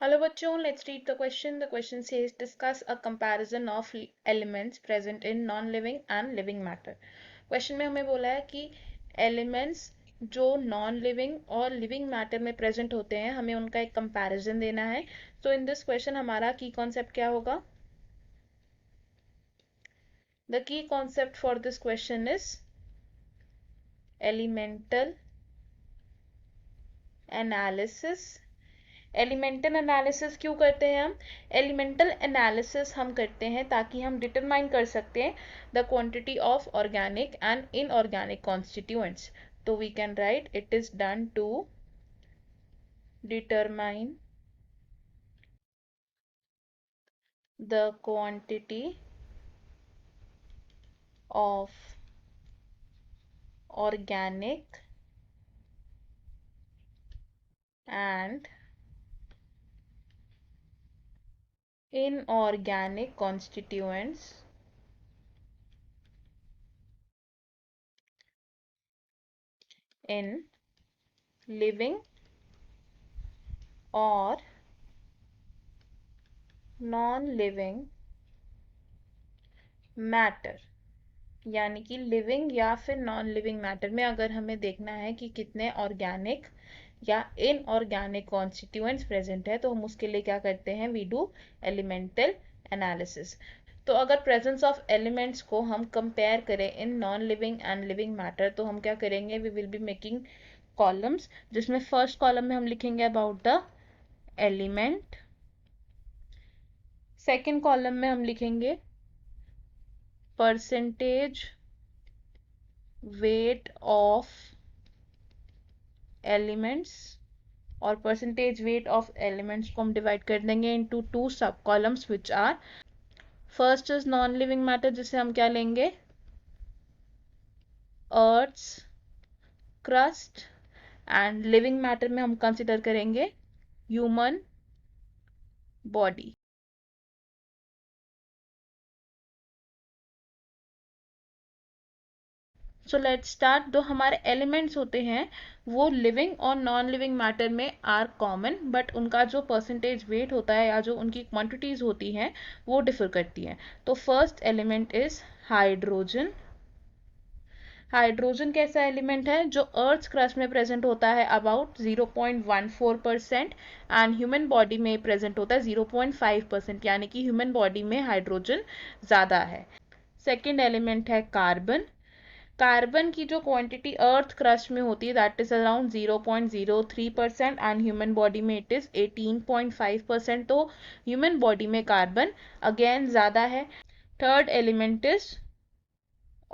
Hello bachon, let's read the question. The question says discuss a comparison of elements present in non-living and living matter. Question में हमें बोला है कि elements जो non-living और living matter में present होते हैं हमें उनका एक comparison देना है. So in this question हमारा key concept क्या होगा? The key concept for this question is elemental analysis. Elemental analysis क्यों करते हैं हम? एलिमेंटल एनालिसिस हम करते हैं ताकि हम डिटरमाइन कर सकते हैं the quantity of organic and inorganic constituents. तो we can write it is done to determine the quantity of organic and inorganic constituents in living or non-living matter. यानी कि लिविंग या फिर नॉन लिविंग मैटर में अगर हमें देखना है कि कितने ऑर्गेनिक या इनऑर्गेनिक कॉन्स्टिट्यूएंट्स प्रेजेंट है तो हम उसके लिए क्या करते हैं? We do elemental analysis. तो अगर प्रेजेंस ऑफ एलिमेंट्स को हम कंपेयर करें in non living and living matter तो हम क्या करेंगे? We will be making columns, जिसमें फर्स्ट कॉलम में हम लिखेंगे about the element, second column में हम लिखेंगे परसेंटेज वेट ऑफ एलिमेंट्स, और परसेंटेज वेट ऑफ एलिमेंट्स को हम डिवाइड कर देंगे into two sub columns which are first is non living matter, जिसे हम क्या लेंगे? Earth's crust. And living matter में हम कंसिडर करेंगे human body. So let's start. जो हमारे एलिमेंट्स होते हैं वो लिविंग और नॉन लिविंग मैटर में आर कॉमन, बट उनका जो परसेंटेज वेट होता है या जो उनकी क्वांटिटीज होती हैं वो डिफर करती हैं. तो first element is hydrogen. Hydrogen कैसा एलिमेंट है? जो अर्थ क्रस्ट में प्रेजेंट होता है अबाउट 0.14% एंड ह्यूमन बॉडी में प्रेजेंट होता है 0.5%, यानी कि ह्यूमन बॉडी में हाइड्रोजन ज़्यादा है. सेकेंड एलिमेंट है कार्बन. कार्बन की जो क्वांटिटी अर्थ क्रस्ट में होती है that is around 0.03% and human body में इट इज 18.5%. तो ह्यूमन बॉडी में कार्बन अगेन ज़्यादा है. Third element is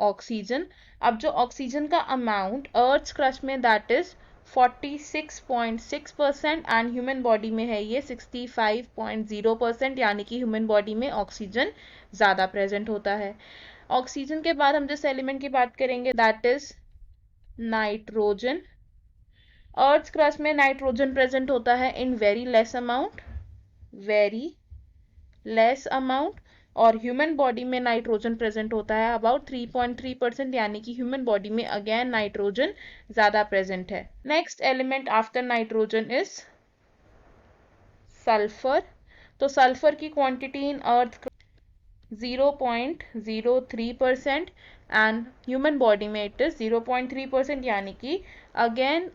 oxygen. अब जो ऑक्सीजन का अमाउंट अर्थ क्रस्ट में that is 46.6% and human body में है ये 65.0%, यानी कि ह्यूमन बॉडी में ऑक्सीजन ज़्यादा प्रेजेंट होता है. ऑक्सीजन के बाद हम जिस एलिमेंट की बात करेंगे that is nitrogen. Earth crust में नाइट्रोजन प्रेजेंट होता है इन वेरी लेस अमाउंट, और ह्यूमन बॉडी में नाइट्रोजन प्रेजेंट होता है अबाउट 3.3%, यानी कि ह्यूमन बॉडी में अगेन नाइट्रोजन ज़्यादा प्रेजेंट है. Next element after nitrogen is sulphur. तो सल्फर की quantity in earth 0.03% and human body में इट इज 0.3%, यानी कि अगेन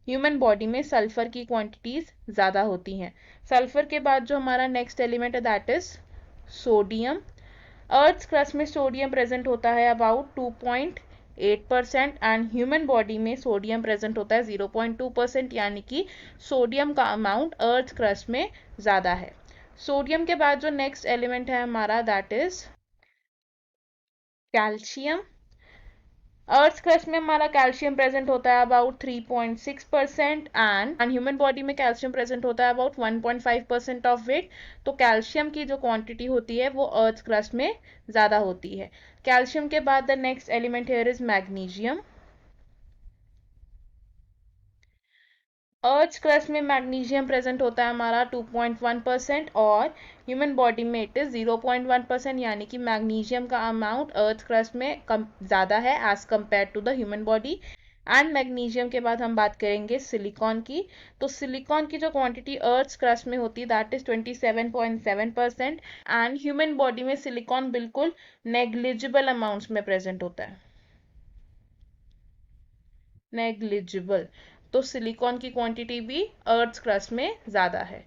ह्यूमन बॉडी में सल्फर की क्वांटिटीज ज़्यादा होती हैं. सल्फर के बाद जो हमारा नेक्स्ट एलिमेंट है that is sodium. Earth crust में सोडियम प्रेजेंट होता है अबाउट 2.8% एंड ह्यूमन बॉडी में सोडियम प्रेजेंट होता है 0.2%, यानी कि सोडियम का अमाउंट अर्थ क्रस्ट में ज़्यादा है. सोडियम के बाद जो नेक्स्ट एलिमेंट है हमारा that is calcium. Earth crust में हमारा कैल्शियम प्रेजेंट होता है अबाउट 3.6% एंड ह्यूमन बॉडी में कैल्शियम प्रेजेंट होता है अबाउट 1.5% ऑफ वेट. तो कैल्शियम की जो क्वांटिटी होती है वो अर्थ क्रस्ट में ज़्यादा होती है. कैल्शियम के बाद the next element here is magnesium. Earth crust में मैग्नीशियम प्रेजेंट होता है हमारा 2.1% और ह्यूमन बॉडी में इट इज 0.1%, यानी कि मैग्नीशियम का अमाउंट अर्थ क्रस्ट में कम ज़्यादा है as compared to the human body. And magnesium के बाद हम बात करेंगे सिलिकॉन की। तो सिलिकॉन की जो क्वांटिटी अर्थ क्रस्ट में होती है that is 27.7% and human body में सिलिकॉन बिल्कुल नेग्लिजिबल अमाउंट्स में प्रेजेंट होता है, नेग्लिजिबल। तो सिलिकॉन की क्वांटिटी भी अर्थ क्रस्ट में ज़्यादा है।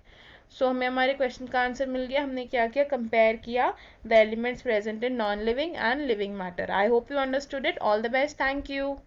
सो हमें हमारे क्वेश्चन का आंसर मिल गया। हमने क्या किया, कंपेयर किया the elements present in non living and living matter. I hope you understood it. All the best, thank you.